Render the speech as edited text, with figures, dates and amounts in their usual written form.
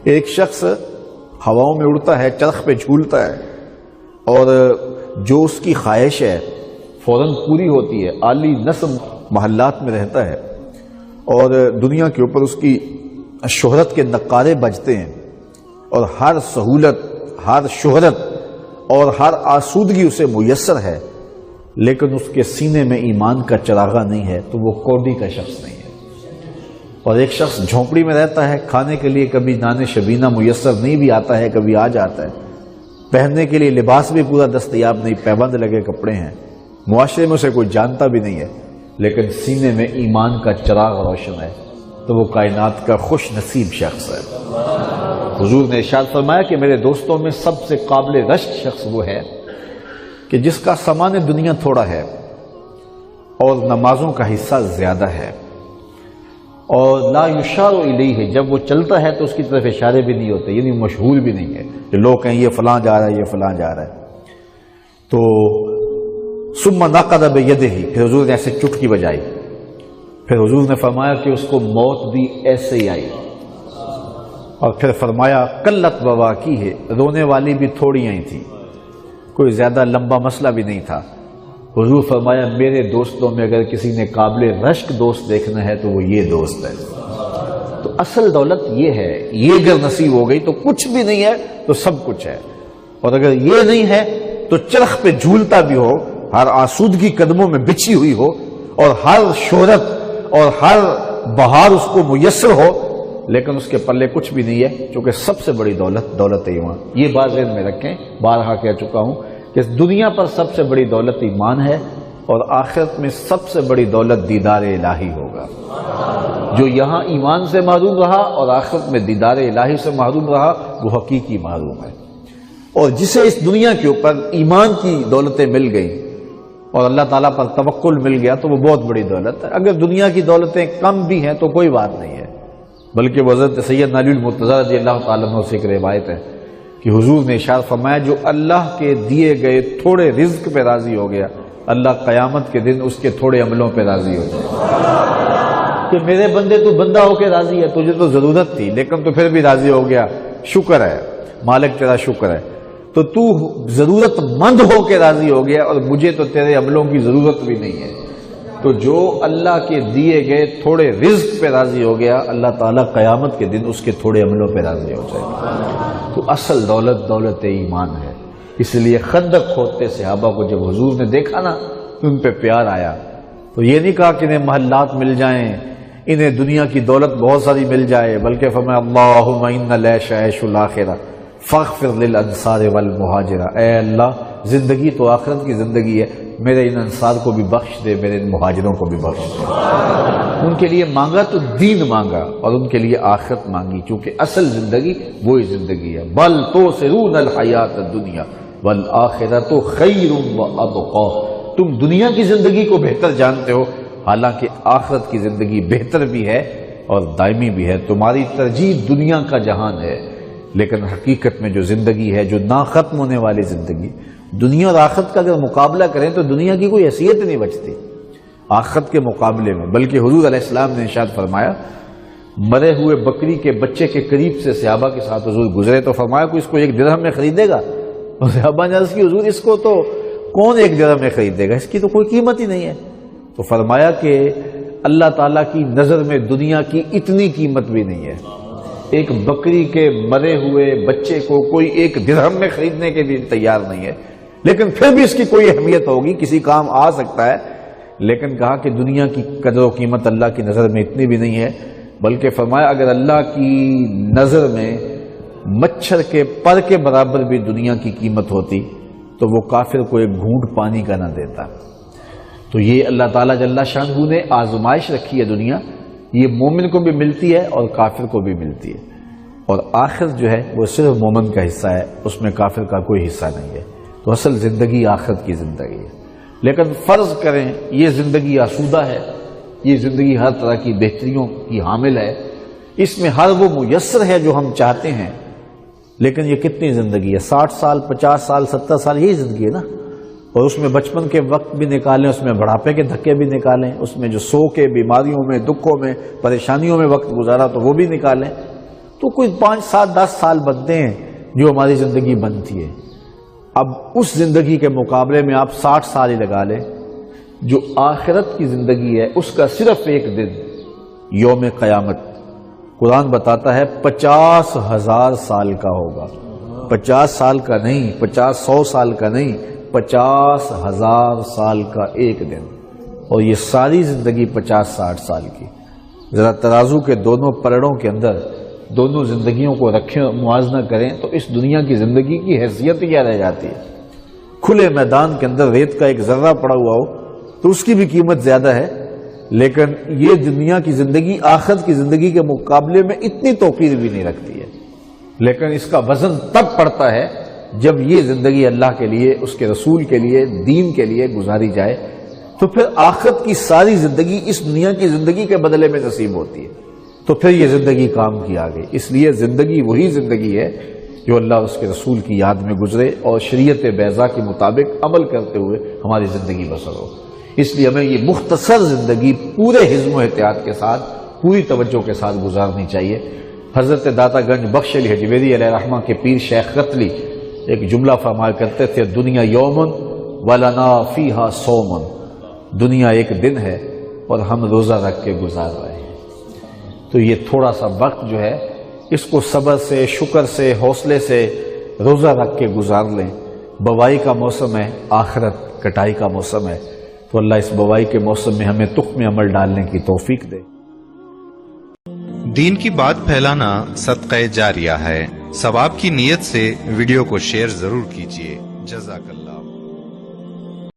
ایک شخص ہواؤں میں اڑتا ہے، چرخ پہ جھولتا ہے، اور جو اس کی خواہش ہے فوراً پوری ہوتی ہے، عالی نسب محلات میں رہتا ہے، اور دنیا کے اوپر اس کی شہرت کے نقارے بجتے ہیں، اور ہر سہولت، ہر شہرت اور ہر آسودگی اسے میسر ہے، لیکن اس کے سینے میں ایمان کا چراغا نہیں ہے، تو وہ کوڈی کا شخص نہیں ہے۔ اور ایک شخص جھونپڑی میں رہتا ہے، کھانے کے لیے کبھی نان شبینہ میسر نہیں بھی آتا ہے، کبھی آ جاتا ہے، پہننے کے لیے لباس بھی پورا دستیاب نہیں، پیبند لگے کپڑے ہیں، معاشرے میں اسے کوئی جانتا بھی نہیں ہے، لیکن سینے میں ایمان کا چراغ روشن ہے، تو وہ کائنات کا خوش نصیب شخص ہے۔ حضور نے ارشاد فرمایا کہ میرے دوستوں میں سب سے قابل رشک شخص وہ ہے کہ جس کا سامان دنیا تھوڑا ہے اور نمازوں کا حصہ زیادہ ہے، اور لا یشار الیہ، جب وہ چلتا ہے تو اس کی طرف اشارے بھی نہیں ہوتے، یعنی مشہور بھی نہیں ہے کہ لوگ کہیں یہ فلاں جا رہا ہے، یہ فلاں جا رہا ہے۔ تو ثم نقد بیدہ، پھر حضور نے ایسے چٹکی بجائی، پھر حضور نے فرمایا کہ اس کو موت بھی ایسے ہی آئی، اور پھر فرمایا قلت بواکی ہے، رونے والی بھی تھوڑی ہی تھی، کوئی زیادہ لمبا مسئلہ بھی نہیں تھا۔ حضور فرمایا میرے دوستوں میں اگر کسی نے قابل رشک دوست دیکھنا ہے تو وہ یہ دوست ہے۔ تو اصل دولت یہ ہے، یہ اگر نصیب ہو گئی تو کچھ بھی نہیں ہے تو سب کچھ ہے، اور اگر یہ نہیں ہے تو چرخ پہ جھولتا بھی ہو، ہر آسودگی قدموں میں بچھی ہوئی ہو، اور ہر شہرت اور ہر بہار اس کو میسر ہو، لیکن اس کے پلے کچھ بھی نہیں ہے، چونکہ سب سے بڑی دولت ایمان۔ یہ بات ذہن میں رکھیں، بارہا کہہ چکا ہوں کہ دنیا پر سب سے بڑی دولت ایمان ہے، اور آخرت میں سب سے بڑی دولت دیدار الہی ہوگا۔ جو یہاں ایمان سے محروم رہا اور آخرت میں دیدار الہی سے محروم رہا، وہ حقیقی محروم ہے۔ اور جسے اس دنیا کے اوپر ایمان کی دولتیں مل گئیں اور اللہ تعالیٰ پر توکل مل گیا تو وہ بہت بڑی دولت ہے۔ اگر دنیا کی دولتیں کم بھی ہیں تو کوئی بات نہیں ہے، بلکہ حضرت سیدنا علی المرتضی رضی اللہ تعالیٰ عنہ سے ایک روایت ہے کہ حضور نے ارشاد فرمایا جو اللہ کے دیے گئے تھوڑے رزق پہ راضی ہو گیا، اللہ قیامت کے دن اس کے تھوڑے عملوں پہ راضی ہو جائے کہ میرے بندے تو بندہ ہو کے راضی ہے، تجھے تو ضرورت تھی لیکن تو پھر بھی راضی ہو گیا، شکر ہے مالک تیرا شکر ہے، تو ضرورت مند ہو کے راضی ہو گیا اور مجھے تو تیرے عملوں کی ضرورت بھی نہیں ہے۔ تو جو اللہ کے دیے گئے تھوڑے رزق پہ راضی ہو گیا، اللہ تعالیٰ قیامت کے دن اس کے تھوڑے عملوں پہ راضی ہو جائے گا۔ تو اصل دولت ایمان ہے۔ اس لیے خندق کھودتے صحابہ کو جب حضور نے دیکھا نا تو ان پہ پیار آیا، تو یہ نہیں کہا کہ انہیں محلات مل جائیں، انہیں دنیا کی دولت بہت ساری مل جائے، بلکہ فرمایا اللہم ان العیش عیش الآخرہ فاغفر للانصار والمہاجرہ، اے اللہ زندگی تو آخرت کی زندگی ہے، میرے ان انصار کو بھی بخش دے، میرے ان مہاجروں کو بھی بخش دے۔ ان کے لیے مانگا تو دین مانگا اور ان کے لیے آخرت مانگی، چونکہ اصل زندگی وہی زندگی ہے۔ بل تؤثرون الحیات الدنیا والآخرۃ خیر وابقی، تم دنیا کی زندگی کو بہتر جانتے ہو، حالانکہ آخرت کی زندگی بہتر بھی ہے اور دائمی بھی ہے۔ تمہاری ترجیح دنیا کا جہان ہے، لیکن حقیقت میں جو زندگی ہے، جو نہ ختم ہونے والی زندگی، دنیا اور آخرت کا اگر مقابلہ کریں تو دنیا کی کوئی حیثیت نہیں بچتی آخرت کے مقابلے میں۔ بلکہ حضور علیہ السلام نے ارشاد فرمایا، مرے ہوئے بکری کے بچے کے قریب سے صحابہ کے ساتھ حضور گزرے تو فرمایا کوئی اس کو 1 درہم میں خریدے گا؟ اور صحابہ نے عرض کی حضور اس کو تو کون 1 درہم میں خریدے گا، اس کی تو کوئی قیمت ہی نہیں ہے۔ تو فرمایا کہ اللہ تعالیٰ کی نظر میں دنیا کی اتنی قیمت بھی نہیں ہے، ایک بکری کے مرے ہوئے بچے کو کوئی 1 درہم میں خریدنے کے لیے تیار نہیں ہے، لیکن پھر بھی اس کی کوئی اہمیت ہوگی، کسی کام آ سکتا ہے، لیکن کہا کہ دنیا کی قدر و قیمت اللہ کی نظر میں اتنی بھی نہیں ہے، بلکہ فرمایا اگر اللہ کی نظر میں مچھر کے پر کے برابر بھی دنیا کی قیمت ہوتی تو وہ کافر کو 1 گھونٹ پانی کا نہ دیتا۔ تو یہ اللہ تعالیٰ جل شانہ نے آزمائش رکھی ہے دنیا، یہ مومن کو بھی ملتی ہے اور کافر کو بھی ملتی ہے، اور آخرت جو ہے وہ صرف مومن کا حصہ ہے، اس میں کافر کا کوئی حصہ نہیں ہے۔ تو اصل زندگی آخرت کی زندگی ہے، لیکن فرض کریں یہ زندگی آسودہ ہے، یہ زندگی ہر طرح کی بہتریوں کی حامل ہے، اس میں ہر وہ میسر ہے جو ہم چاہتے ہیں، لیکن یہ کتنی زندگی ہے؟ 60 سال 50 سال 70 سال یہی زندگی ہے نا، اور اس میں بچپن کے وقت بھی نکالیں، اس میں بڑھاپے کے دھکے بھی نکالیں، اس میں جو سو کے بیماریوں میں دکھوں میں پریشانیوں میں وقت گزارا تو وہ بھی نکالیں، تو کوئی 5 7 10 سال بنتے ہیں جو ہماری زندگی بنتی ہے. اب اس زندگی کے مقابلے میں آپ 60 سال ہی لگا لیں. جو آخرت کی زندگی ہے اس کا صرف ایک دن یوم قیامت قرآن بتاتا ہے 50,000 سال کا ہوگا. 50 سال کا نہیں، 50-100 سال کا نہیں، 50,000 سال کا ایک دن. اور یہ ساری زندگی 50-60 سال کی. ذرا ترازو کے دونوں پلڑوں کے اندر دونوں زندگیوں کو رکھیں، موازنہ کریں تو اس دنیا کی زندگی کی حیثیت کیا رہ جاتی ہے. کھلے میدان کے اندر ریت کا ایک ذرہ پڑا ہوا ہو تو اس کی بھی قیمت زیادہ ہے، لیکن یہ دنیا کی زندگی آخرت کی زندگی کے مقابلے میں اتنی توقیر بھی نہیں رکھتی ہے. لیکن اس کا وزن تب پڑتا ہے جب یہ زندگی اللہ کے لیے، اس کے رسول کے لیے، دین کے لیے گزاری جائے تو پھر آخرت کی ساری زندگی اس دنیا کی زندگی کے بدلے میں نصیب ہوتی ہے. تو پھر یہ زندگی کام کی آ گئی. اس لیے زندگی وہی زندگی ہے جو اللہ اس کے رسول کی یاد میں گزرے اور شریعت بیضاء کے مطابق عمل کرتے ہوئے ہماری زندگی بسر ہو. اس لیے ہمیں یہ مختصر زندگی پورے حزم و احتیاط کے ساتھ، پوری توجہ کے ساتھ گزارنی چاہیے. حضرت داتا گنج بخش علی حجویری علیہ رحمہ کے پیر شیخ قتلی ایک جملہ فرمایا کرتے تھے، دنیا یومن ولنا فیہا صومن. دنیا ایک دن ہے اور ہم روزہ رکھ کے گزار رہے ہیں. تو یہ تھوڑا سا وقت جو ہے اس کو صبر سے، شکر سے، حوصلے سے روزہ رکھ کے گزار لیں. بوائی کا موسم ہے، آخرت کٹائی کا موسم ہے. تو اللہ اس بوائی کے موسم میں ہمیں تخم عمل ڈالنے کی توفیق دے. دین کی بات پھیلانا صدقہ جاریہ ہے. ثواب کی نیت سے ویڈیو کو شیئر ضرور کیجیے. جزاک اللہ.